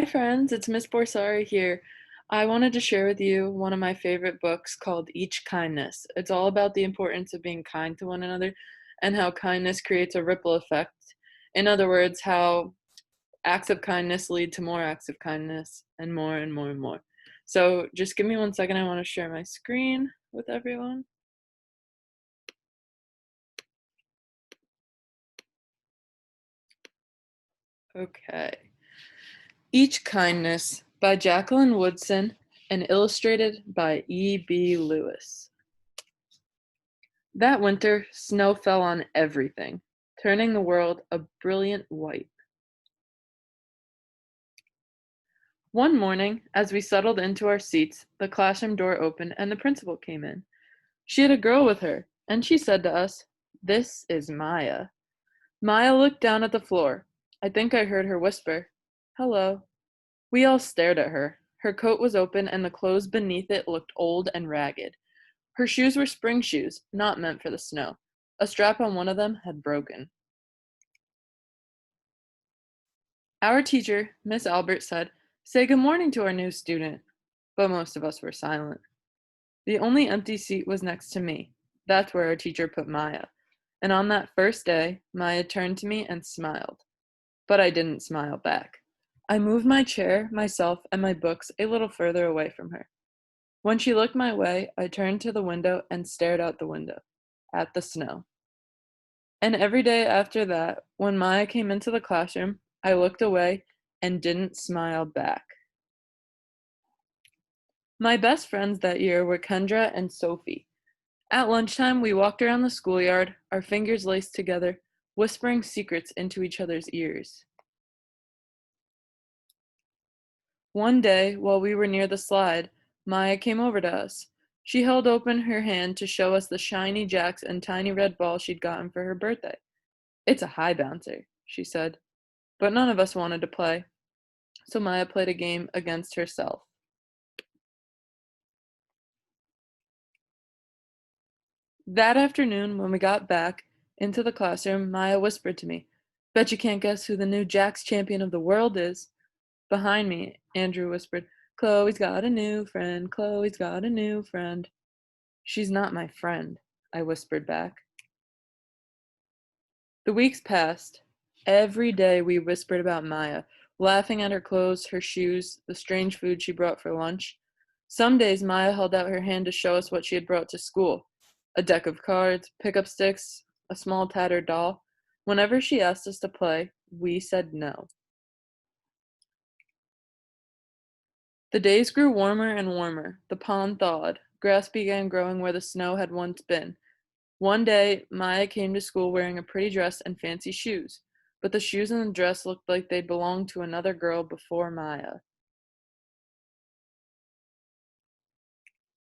Hi friends, it's Miss Borsari here. I wanted to share with you one of my favorite books called Each Kindness. It's all about the importance of being kind to one another and how kindness creates a ripple effect. In other words, how acts of kindness lead to more acts of kindness and more and more and more. So just give me 1 second. I want to share my screen with everyone. Okay. Each Kindness by Jacqueline Woodson and illustrated by E.B. Lewis. That winter, snow fell on everything, turning the world a brilliant white. One morning, as we settled into our seats, the classroom door opened and the principal came in. She had a girl with her, and she said to us, "This is Maya." Maya looked down at the floor. I think I heard her whisper, "Hello." We all stared at her. Her coat was open and the clothes beneath it looked old and ragged. Her shoes were spring shoes, not meant for the snow. A strap on one of them had broken. Our teacher, Miss Albert, said, "Say good morning to our new student." But most of us were silent. The only empty seat was next to me. That's where our teacher put Maya. And on that first day, Maya turned to me and smiled. But I didn't smile back. I moved my chair, myself, and my books a little further away from her. When she looked my way, I turned to the window and stared out the window, at the snow. And every day after that, when Maya came into the classroom, I looked away and didn't smile back. My best friends that year were Kendra and Sophie. At lunchtime, we walked around the schoolyard, our fingers laced together, whispering secrets into each other's ears. One day, while we were near the slide, Maya came over to us. She held open her hand to show us the shiny jacks and tiny red ball she'd gotten for her birthday. "It's a high bouncer," she said. But none of us wanted to play, so Maya played a game against herself. That afternoon, when we got back into the classroom, Maya whispered to me, "Bet you can't guess who the new Jax champion of the world is." Behind me, Andrew whispered, "Chloe's got a new friend. Chloe's got a new friend." "She's not my friend," I whispered back. The weeks passed. Every day we whispered about Maya, laughing at her clothes, her shoes, the strange food she brought for lunch. Some days Maya held out her hand to show us what she had brought to school: a deck of cards, pickup sticks, a small tattered doll. Whenever she asked us to play, we said no. The days grew warmer and warmer. The pond thawed. Grass began growing where the snow had once been. One day, Maya came to school wearing a pretty dress and fancy shoes, but the shoes and the dress looked like they belonged to another girl before Maya.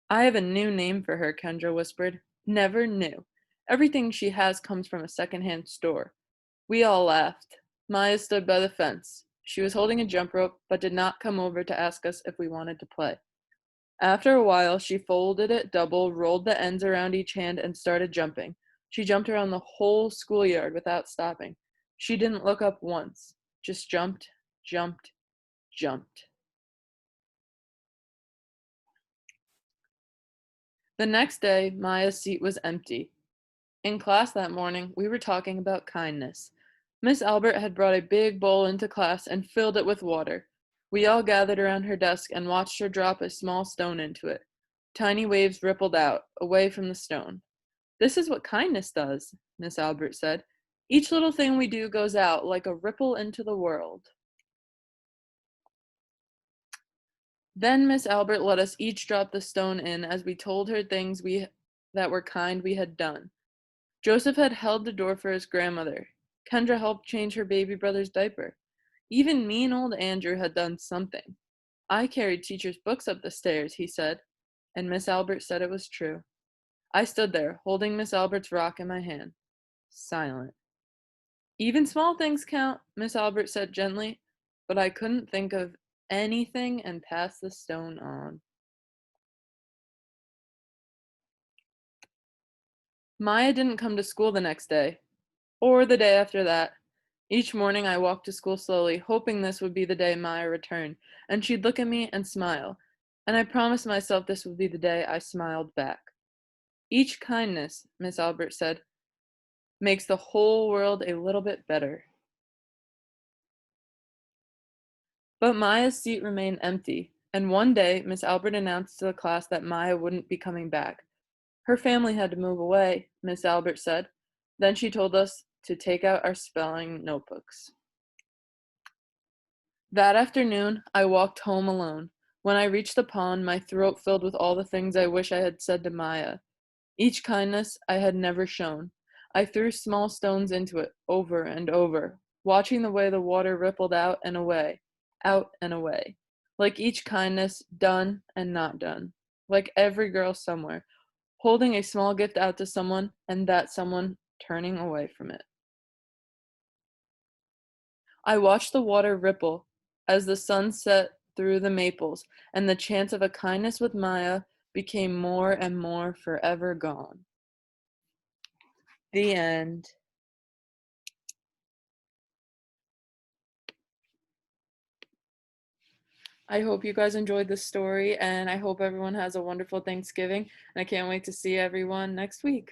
"I have a new name for her," Kendra whispered. "Never knew. Everything she has comes from a second-hand store." We all laughed. Maya stood by the fence. She was holding a jump rope, but did not come over to ask us if we wanted to play. After a while, she folded it double, rolled the ends around each hand, and started jumping. She jumped around the whole schoolyard without stopping. She didn't look up once, just jumped, jumped, jumped. The next day, Maya's seat was empty. In class that morning, we were talking about kindness. Miss Albert had brought a big bowl into class and filled it with water. We all gathered around her desk and watched her drop a small stone into it. Tiny waves rippled out, away from the stone. "This is what kindness does," Miss Albert said. "Each little thing we do goes out like a ripple into the world." Then Miss Albert let us each drop the stone in as we told her things that were kind we had done. Joseph had held the door for his grandmother. Kendra helped change her baby brother's diaper. Even mean old Andrew had done something. "I carried teacher's books up the stairs," he said, and Miss Albert said it was true. I stood there, holding Miss Albert's rock in my hand, silent. "Even small things count," Miss Albert said gently, but I couldn't think of anything and passed the stone on. Maya didn't come to school the next day, or the day after that. Each morning I walked to school slowly, hoping this would be the day Maya returned, and she'd look at me and smile. And I promised myself this would be the day I smiled back. Each kindness, Miss Albert said, makes the whole world a little bit better. But Maya's seat remained empty, and one day Miss Albert announced to the class that Maya wouldn't be coming back. Her family had to move away, Miss Albert said. Then she told us to take out our spelling notebooks. That afternoon, I walked home alone. When I reached the pond, my throat filled with all the things I wish I had said to Maya. Each kindness I had never shown. I threw small stones into it over and over, watching the way the water rippled out and away. Like each kindness done and not done. Like every girl somewhere, holding a small gift out to someone and that someone turning away from it. I watched the water ripple as the sun set through the maples, and the chance of a kindness with Maya became more and more forever gone. The end. I hope you guys enjoyed this story, and I hope everyone has a wonderful Thanksgiving. And I can't wait to see everyone next week.